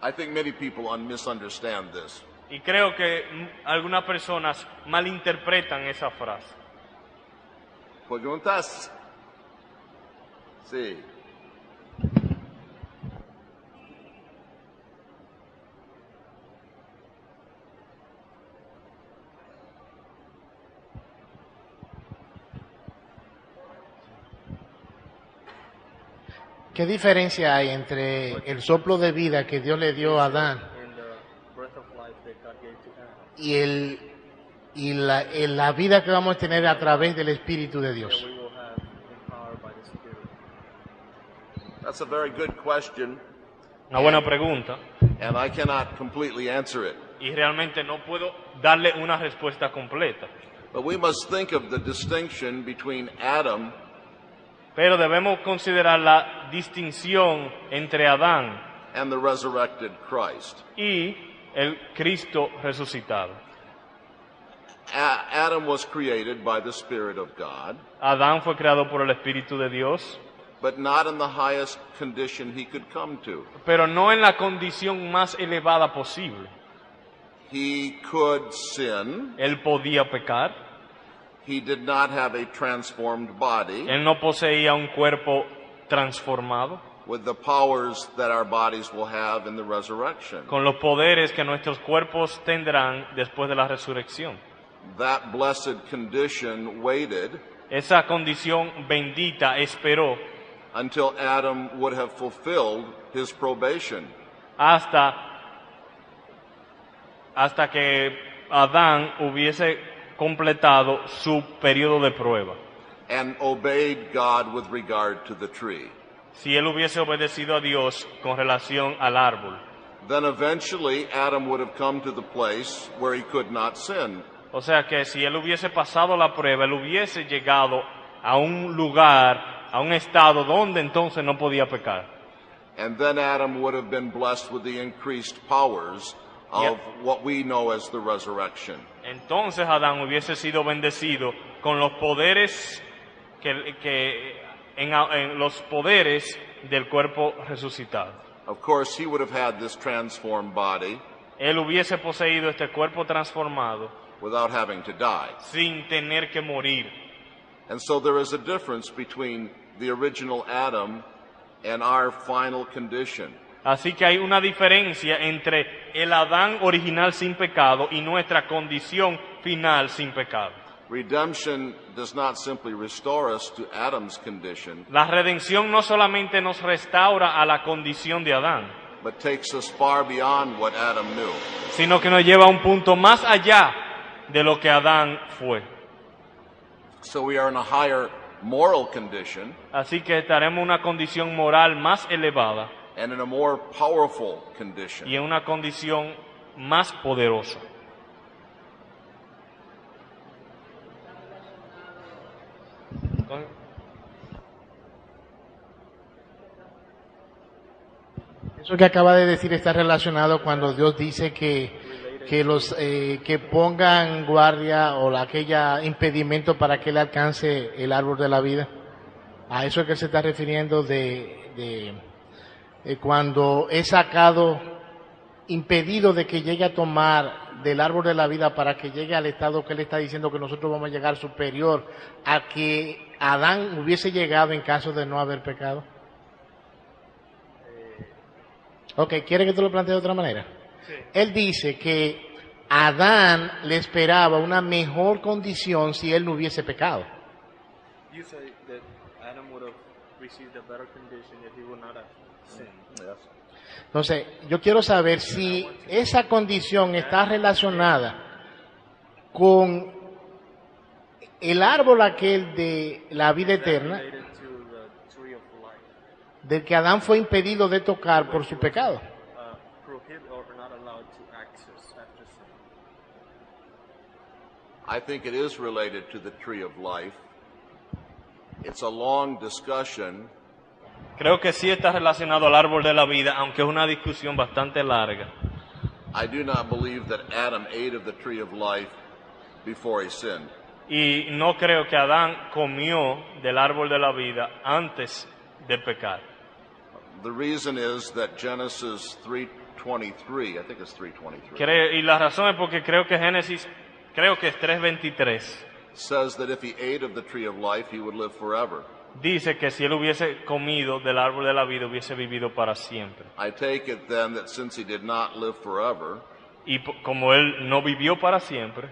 I think many people misunderstand this. Y creo que algunas personas malinterpretan esa frase. ¿Preguntas? Sí. ¿Qué diferencia hay entre el soplo de vida que Dios le dio a Adán And the breath of life that God gave to Adam, y la vida que vamos a tener a través del Espíritu de that Dios? we will have empowered by the Spirit? That's a very good question, Una buena pregunta and I cannot completely answer it. y realmente no puedo darle una respuesta completa. But we must think of the distinction between Adam Pero debemos considerar la distinción entre Adán and the resurrected Christ. y el Cristo resucitado. Adam was created by the Spirit of God, Adán fue creado por el Espíritu de Dios, but not in the highest condition he could come to. pero no en la condición más elevada posible. He could sin. Él podía pecar, He did not have a transformed body él no poseía un cuerpo transformado, with the powers that our bodies will have in the resurrection. con los poderes que nuestros cuerpos tendrán después de la resurrección. That blessed condition waited Esa condición bendita esperó until Adam would have fulfilled his probation. hasta que Adán hubiese completado su periodo de prueba. And obeyed God with regard to the tree. Si él hubiese obedecido a Dios con relación al árbol. Then eventually Adam would have come to the place where he could not sin. O sea que si él hubiese pasado la prueba, él hubiese llegado a un lugar, a un estado donde entonces no podía pecar. And then Adam would have been blessed with the increased powers of what we know as the resurrection. Entonces Adán hubiese sido bendecido con los poderes en los poderes del cuerpo resucitado. Of course, he would have had this transformed body Él hubiese poseído este cuerpo transformado without having to die. sin tener que morir. And so there is a difference between the original Adam and our final condition. Así que hay una diferencia entre el Adán original sin pecado y nuestra condición final sin pecado. Redemption does not simply restore us to Adam's condition, La redención no solamente nos restaura a la condición de Adán, but takes us far beyond what Adam knew. sino que nos lleva a un punto más allá de lo que Adán fue. So we are in a higher moral condition Así que estaremos en una condición moral más elevada and in a more powerful condition. y en una condición más poderosa. Eso que acaba de decir está relacionado cuando Dios dice que los que pongan guardia o aquella impedimento para que él alcance el árbol de la vida. A eso es que se está refiriendo de cuando es sacado, impedido de que llegue a tomar del árbol de la vida para que llegue al estado que él está diciendo que nosotros vamos a llegar superior a que Adán hubiese llegado en caso de no haber pecado. Ok, ¿quiere que te lo plantee de otra manera? Sí. Él dice que Adán le esperaba una mejor condición si él no hubiese pecado. You say that Adam would have received a better condition if he would not have sinned. Yes. Entonces, yo quiero saber si esa condición está relacionada con el árbol aquel de la vida eterna, Related to the tree of life. del que Adán fue impedido de tocar por su pecado. Prohibit or not allowed to access after sin. I think it is related to the tree of life. It's a long discussion, Creo que sí está relacionado al árbol de la vida, aunque es una discusión bastante larga. I do not believe that Adam ate of the tree of life before he sinned. Y no creo que Adán comió del árbol de la vida antes de pecar. The reason is that Genesis 3:23, I think it's 3:23, Y la razón es porque creo que Génesis, creo que es 3:23, says that if he ate of the tree of life, he would live forever. dice que si él hubiese comido del árbol de la vida hubiese vivido para siempre. I take it then that since he did not live forever, Y como él no vivió para siempre,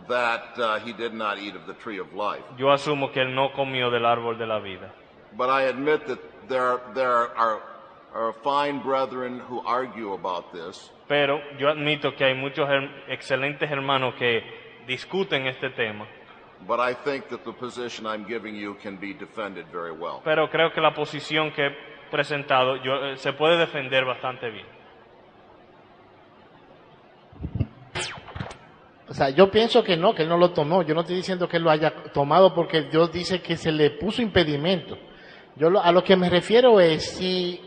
that he did not eat of the tree of life. yo asumo que él no comió del árbol de la vida. But I admit that there are fine brethren who argue about this, Pero yo admito que hay muchos excelentes hermanos que discuten este tema. but I think that the position I'm giving you can be defended very well. Pero creo que la posición que he presentado se puede defender bastante bien. O sea, yo pienso que él no lo tomó. Yo no estoy diciendo que él lo haya tomado porque Dios dice que se le puso impedimento. A lo que me refiero es si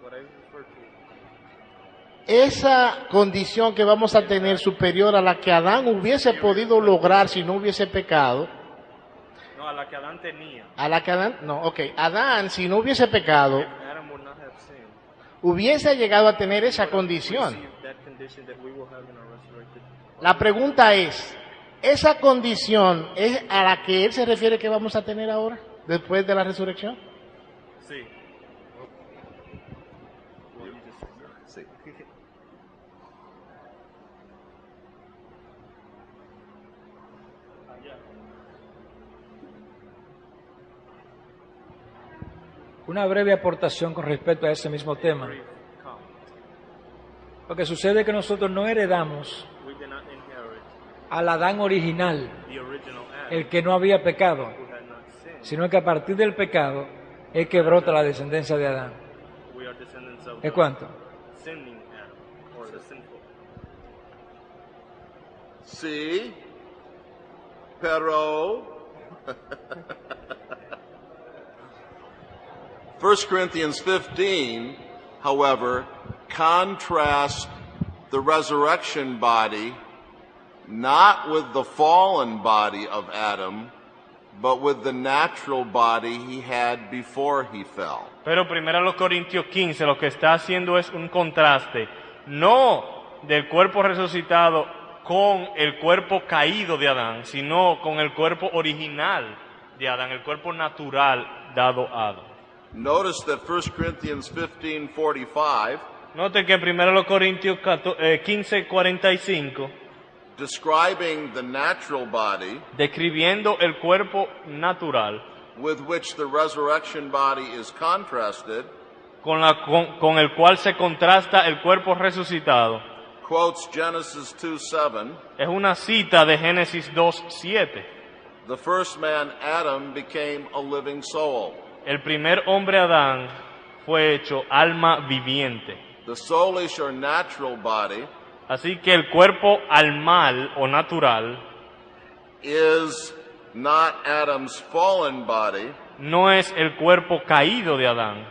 What I refer to esa condición que vamos a tener superior a la que Adán hubiese podido lograr si no hubiese pecado, No, a la que Adán tenía. a la que Adán, no, ok, Adán si no hubiese pecado, Adam would not have sinned. hubiese llegado a tener esa condición. Receive that condition that we will have in our resurrected. La pregunta es, ¿esa condición es a la que él se refiere que vamos a tener ahora, después de la resurrección? Sí. Sí. Una breve aportación con respecto a ese mismo tema. Lo que sucede es que nosotros no heredamos We did not inherit al Adán original, the original Adam el que no había pecado, who had not sinned. sino que a partir del pecado es que brota la descendencia de Adán. We are descendants of ¿Es the cuánto? sinning Adam, or the sinful. Sí, pero 1 Corinthians 15, however, contrasts the resurrection body not with the fallen body of Adam, but with the natural body he had before he fell. Pero primero los Corintios 15 lo que está haciendo es un contraste, no del cuerpo resucitado con el cuerpo caído de Adán, sino con el cuerpo original de Adán, el cuerpo natural dado a Adán. Notice that 1 Corinthians 15:45 Note que primero los Corintios 15:45, describing the natural body describiendo el cuerpo natural, with which the resurrection body is contrasted, con el cual se contrasta el cuerpo resucitado, quotes Genesis 2:7, es una cita de Génesis 2:7, The first man, Adam, became a living soul. El primer hombre Adán fue hecho alma viviente. The soulish or natural body Así que el cuerpo almal o natural is not Adam's fallen body, no es el cuerpo caído de Adán,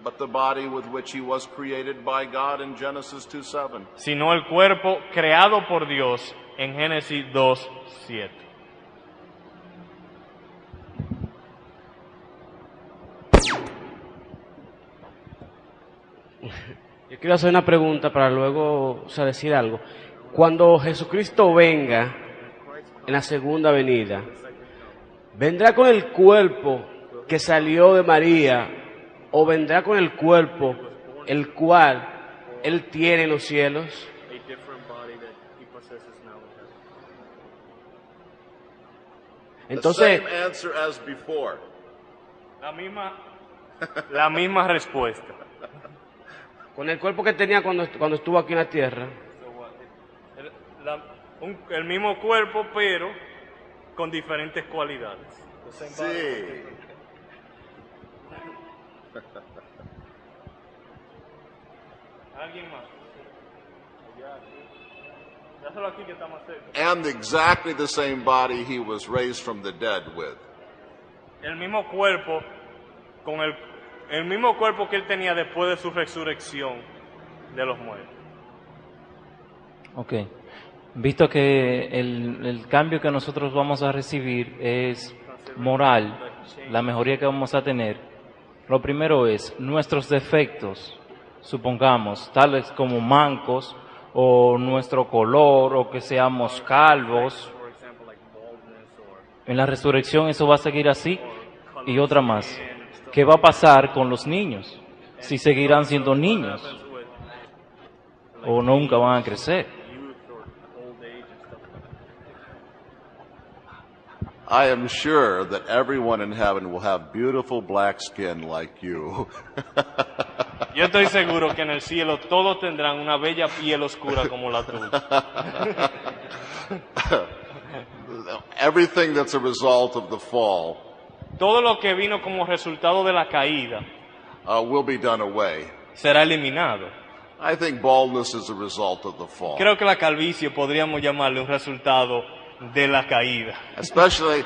but the body with which he was created by God in Genesis 2:7. sino el cuerpo creado por Dios en Génesis 2:7. Yo quiero hacer una pregunta para luego, decir algo. Cuando Jesucristo venga en la segunda venida, ¿vendrá con el cuerpo que salió de María o vendrá con el cuerpo el cual Él tiene en los cielos? A different body that he possesses now in heaven. Entonces, The same answer as before. La misma respuesta. con el cuerpo que tenía cuando estuvo aquí en la tierra. El mismo cuerpo, pero con diferentes cualidades. Sí. ¿Alguien más? Dáselo aquí que está más cerca. And exactly the same body he was raised from the dead with. El mismo cuerpo, con el mismo cuerpo que él tenía después de su resurrección de los muertos. Ok. Visto que el cambio que nosotros vamos a recibir es moral, la mejoría que vamos a tener, lo primero es nuestros defectos, supongamos, tales como mancos, o nuestro color, o que seamos calvos. En la resurrección eso va a seguir así. Y otra más, ¿qué va a pasar con los niños? Si seguirán siendo niños, o nunca van a crecer. I am sure that everyone in heaven will have beautiful black skin like you. Yo estoy seguro que en el cielo todos tendrán una bella piel oscura como la tuya. Everything that's a result of the fall Todo lo que vino como resultado de la caída will be done away. será eliminado. I think baldness is a result of the fall. Creo que la calvicie podríamos llamarle un resultado de la caída. Especially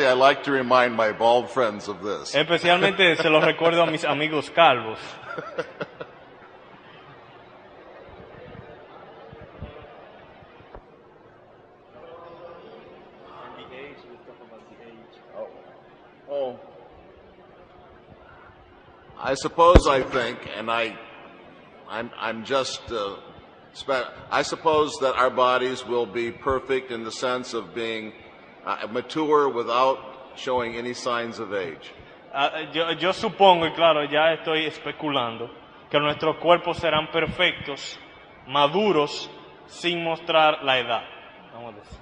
I like to remind my bald friends of this. Especialmente se lo recuerdo a mis amigos calvos. Oh. I suppose I think, and I'm just I suppose that our bodies will be perfect in the sense of being mature without showing any signs of age. Yo supongo, y claro, ya estoy especulando, que nuestros cuerpos serán perfectos, maduros, sin mostrar la edad. Vamos a decir.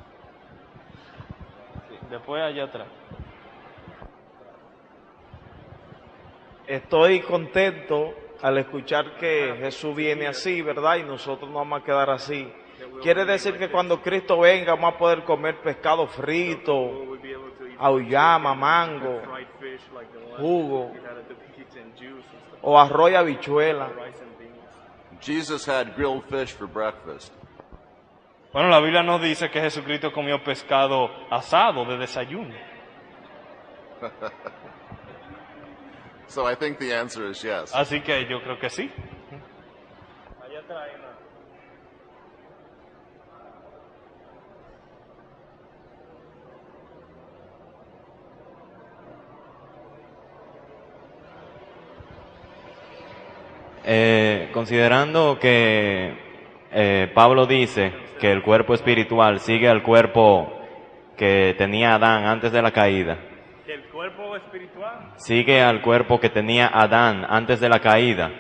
Sí, después allá atrás. Estoy contento al escuchar que Jesús viene así, ¿verdad? Y nosotros no vamos a quedar así. Quiere decir que cuando Cristo venga vamos a poder comer pescado frito, auyama, mango, jugo, o arroz y habichuela. Jesus had grilled fish for breakfast. Bueno, la Biblia nos dice que Jesucristo comió pescado asado de desayuno. So I think the answer is yes. Así que yo creo que sí. Allá atrás hay una. Considerando que Pablo dice que el cuerpo espiritual sigue al cuerpo que tenía Adán antes de la caída, Que el cuerpo espiritual sigue al cuerpo que tenía Adán antes de la caída.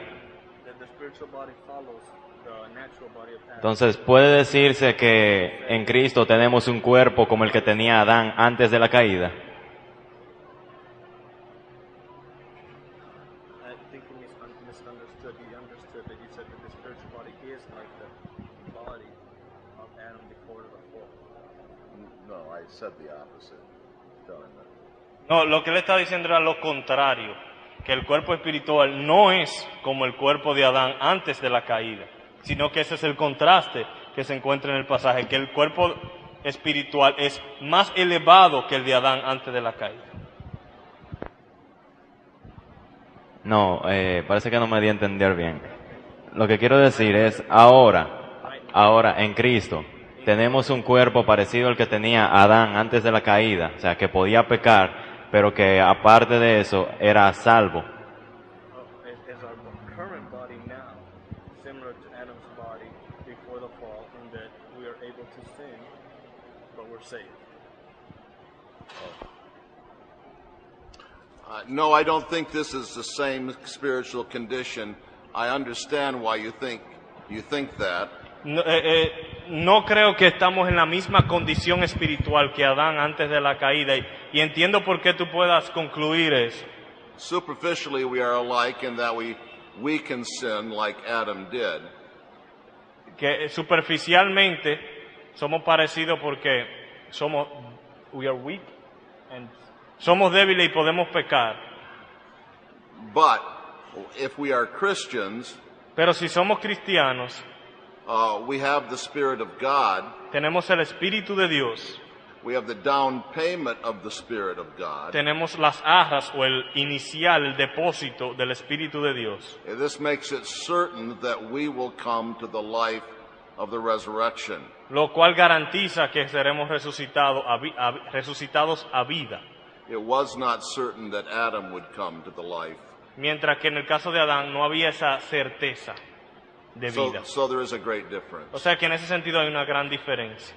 Entonces, ¿puede decirse que en Cristo tenemos un cuerpo como el que tenía Adán antes de la caída? I think he misunderstood. He understood that he said that the spiritual body is like the body of Adam before the fall. No, I said the opposite. No, lo que él está diciendo era lo contrario, que el cuerpo espiritual no es como el cuerpo de Adán antes de la caída, sino que ese es el contraste que se encuentra en el pasaje, que el cuerpo espiritual es más elevado que el de Adán antes de la caída. No, parece que no me di a entender bien. Lo que quiero decir es, ahora en Cristo, tenemos un cuerpo parecido al que tenía Adán antes de la caída, o sea, que podía pecar, pero que aparte de eso era salvo. Is our current body now similar to Adam's body before the fall, in that we are able to sin, but we're saved? No, I don't think this is the same spiritual condition. I understand why you think that. No creo que estamos en la misma condición espiritual que Adán antes de la caída y entiendo por qué tú puedas concluir eso. Superficially, we are alike in that we can sin like Adam did. Que superficialmente somos parecidos porque we are weak and somos débiles y podemos pecar. But if we are Christians, pero si somos cristianos, we have the Spirit of God. Tenemos el Espíritu de Dios. We have the down payment of the Spirit of God. Tenemos las arras o el inicial, el depósito del Espíritu de Dios. This makes it certain that we will come to the life of the resurrection. Lo cual garantiza que seremos resucitados a vida. It was not certain that Adam would come to the life. Mientras que en el caso de Adán no había esa certeza de vida. So there is a great difference. O sea que en ese sentido hay una gran diferencia.